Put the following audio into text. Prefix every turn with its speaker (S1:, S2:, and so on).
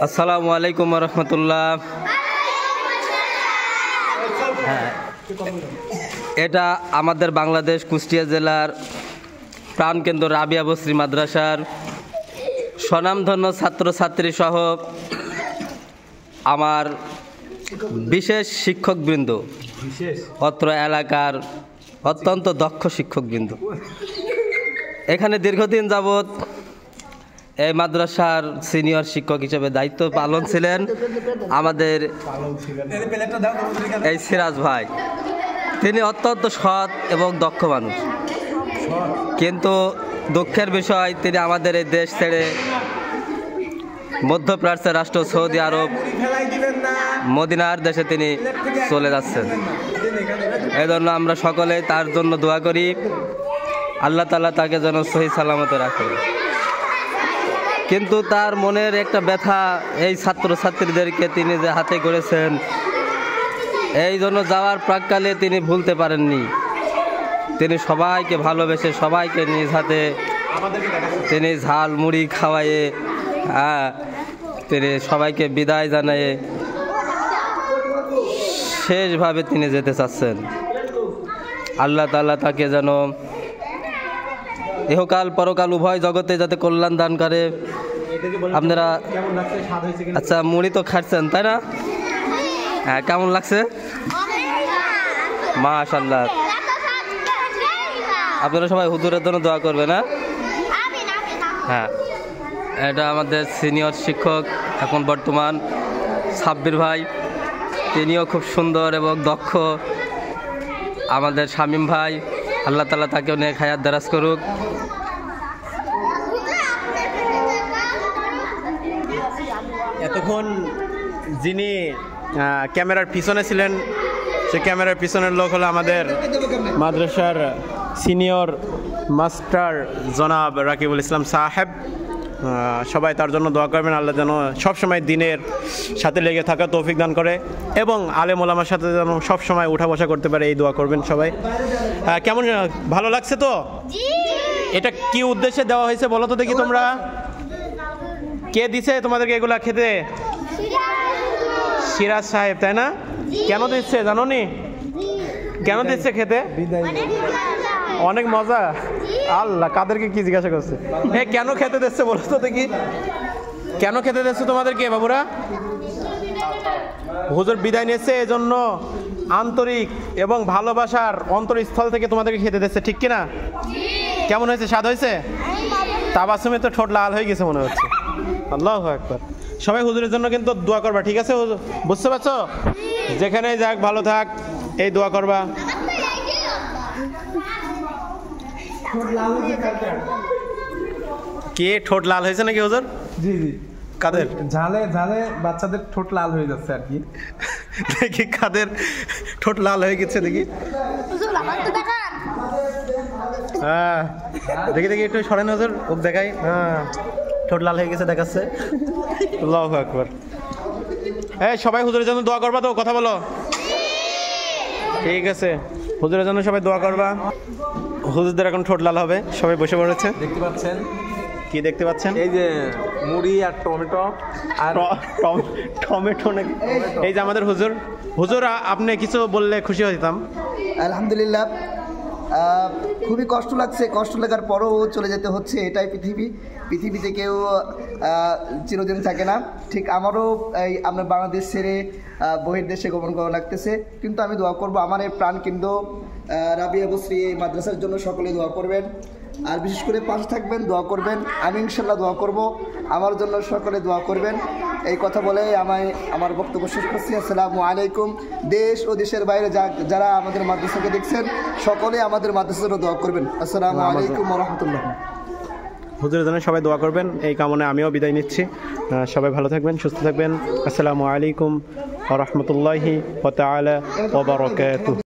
S1: আসসালামু আলাইকুম রহমতুল্লাহ। হ্যাঁ, এটা আমাদের বাংলাদেশ কুষ্টিয়া জেলার প্রাণকেন্দ্র রাবিয়া বসরি মাদ্রাসার স্বনামধন্য ছাত্রছাত্রী সহ আমার বিশেষ শিক্ষকবৃন্দ, অত্র এলাকার অত্যন্ত দক্ষ শিক্ষকবৃন্দ। এখানে দীর্ঘদিন যাবৎ এই মাদ্রাসার সিনিয়র শিক্ষক হিসেবে দায়িত্ব পালন ছিলেন আমাদের এই সিরাজ ভাই। তিনি অত্যন্ত সৎ এবং দক্ষ মানুষ, কিন্তু দুঃখের বিষয় তিনি আমাদের এই দেশ ছেড়ে মধ্যপ্রাচ্যের রাষ্ট্র সৌদি আরব মদিনার দেশে তিনি চলে যাচ্ছেন। এই জন্য আমরা সকলে তার জন্য দোয়া করি, আল্লাহ তাআলা তাকে যেন সহি সালামতে রাখে। কিন্তু তার মনের একটা ব্যথা, এই ছাত্রছাত্রীদেরকে তিনি যে হাতে গড়েছেন, এই জন্য যাওয়ার প্রাক্কালে তিনি ভুলতে পারেননি। তিনি সবাইকে ভালোবেসে সবাইকে নিজ হাতে তিনি ঝাল মুড়ি খাওয়াইয়ে তিনি সবাইকে বিদায় জানিয়ে শেষভাবে তিনি যেতে চাচ্ছেন। আল্লাহ তাআলা তাকে যেন ইহকাল পরকাল উভয় জগতে যাতে কল্যাণ দান করে। আপনারা আচ্ছা মুড়ি তো খাচ্ছেন তাই না? হ্যাঁ, কেমন লাগছে? মাশাআল্লাহ। আপনারা সবাই হুজুরের জন্য দোয়া করবেন। হ্যাঁ, এটা আমাদের সিনিয়র শিক্ষক এখন বর্তমান সাব্বির ভাই, তিনিও খুব সুন্দর এবং দক্ষ। আমাদের শামীম ভাই, আল্লাহ তাআলা তাকেও নেক হায়াত দারাজ করুক।
S2: এতক্ষণ যিনি ক্যামেরার পিছনে ছিলেন, সে ক্যামেরার পিছনের লোক হলো আমাদের মাদ্রাসার সিনিয়র মাস্টার জনাব রাকিবুল ইসলাম সাহেব। সবাই তার জন্য দোয়া করবেন, আল্লাহ যেন সবসময় দিনের সাথে লেগে থাকা তৌফিক দান করে এবং আলেম ওলামার সাথে যেন সবসময় উঠা বসা করতে পারে, এই দোয়া করবেন সবাই। কেমন ভালো লাগছে তো? এটা কি উদ্দেশ্যে দেওয়া হয়েছে বলো তো দেখি তোমরা? কে দিছে তোমাদেরকে এগুলা খেতে? সিরাজ সাহেব, তাই না? কেন দিচ্ছে জানো নি? কেন দিচ্ছে খেতে? অনেক মজা। আল্লাহ, কাদেরকে কি জিজ্ঞাসা করছে? কেন খেতে দিচ্ছে বলো তো দেখি? কেন খেতে দিচ্ছে তোমাদেরকে বাবুরা? হুজুর বিদায় নিয়েছে, এজন্য আন্তরিক এবং ভালোবাসার অন্তরস্থল থেকে তোমাদেরকে খেতে দিচ্ছে, ঠিক কিনা? কেমন হয়েছে? স্বাদ হয়েছে? তাবাসুমে তো ঠোঁট লাল হয়ে গেছে মনে হচ্ছে। আল্লাহু আকবার। সবাই হুজুরের জন্য কিন্তু দোয়া করবা, ঠিক আছে? বুঝতে পারছো? যেখানেই যাক ভালো থাক, এই দোয়া করবা। কে ঠোঁট লাল হয়েছে নাকি হুজুর?
S3: জি জি।
S2: কাদের?
S3: ঝালে ঝালে বাচ্চাদের ঠোঁট লাল হয়ে যাচ্ছে আর কি।
S2: দেখি কাদের ঠোঁট লাল হয়ে গেছে দেখি। হ্যাঁ, দেখি দেখি একটু সরেন হুজুর, খুব দেখাই। হ্যাঁ, ঠোঁট লাল হয়ে গেছে দেখাচ্ছে। আল্লাহু আকবার। সবাই হুজুরের জন্য দোয়া করবা তো? কথা বলো। ঠিক আছে, হুজুরের জন্য সবাই দোয়া করবা। হুজুরদের এখন ঠোঁট লাল হবে, সবাই বসে পড়েছে।
S3: দেখতে পাচ্ছেন?
S2: কি দেখতে পাচ্ছেন?
S3: এই যে মুড়ি আর টমেটো আর
S2: টমেটো নাকি? এই যে আমাদের হুজুর। হুজুর, আপনি কিছু বললে খুশি হইতাম।
S4: আলহামদুলিল্লাহ, খুবই কষ্ট লাগছে। কষ্ট লাগার পরও চলে যেতে হচ্ছে, এটাই পৃথিবীতে কেউ চিরদিন থাকে না। ঠিক আমারও এই আমরা বাংলাদেশ ছেড়ে বহির্দেশে গমন করা লাগতেছে, কিন্তু আমি দোয়া করব আমার এই প্রাণকেন্দ্র রাবিয়া বসরি এই মাদ্রাসার জন্য সকলে দোয়া করবেন, আর বিশেষ করে পাশে থাকবেন, দোয়া করবেন। আমি ইনশাল্লাহ দোয়া করব, আমার জন্য সকলে দোয়া করবেন। এই কথা বলে আমার বক্তব্য শেষ করছি। আসসালামু আলাইকুম। দেশ ও দেশের বাইরে যারা আমাদের মাদ্রাসাকে দেখছেন, সকলে আমাদের মাদ্রাসার দোয়া করবেন। আসসালামু আলাইকুম ওয়া রাহমাতুল্লাহ।
S2: হুজুরের জন্য সবাই দোয়া করবেন, এই কামনে আমিও বিদায় নিচ্ছি। সবাই ভালো থাকবেন, সুস্থ থাকবেন। আসসালামু আলাইকুম ওয়া রাহমাতুল্লাহি ওয়া তাআলা ওয়া বারাকাতুহু।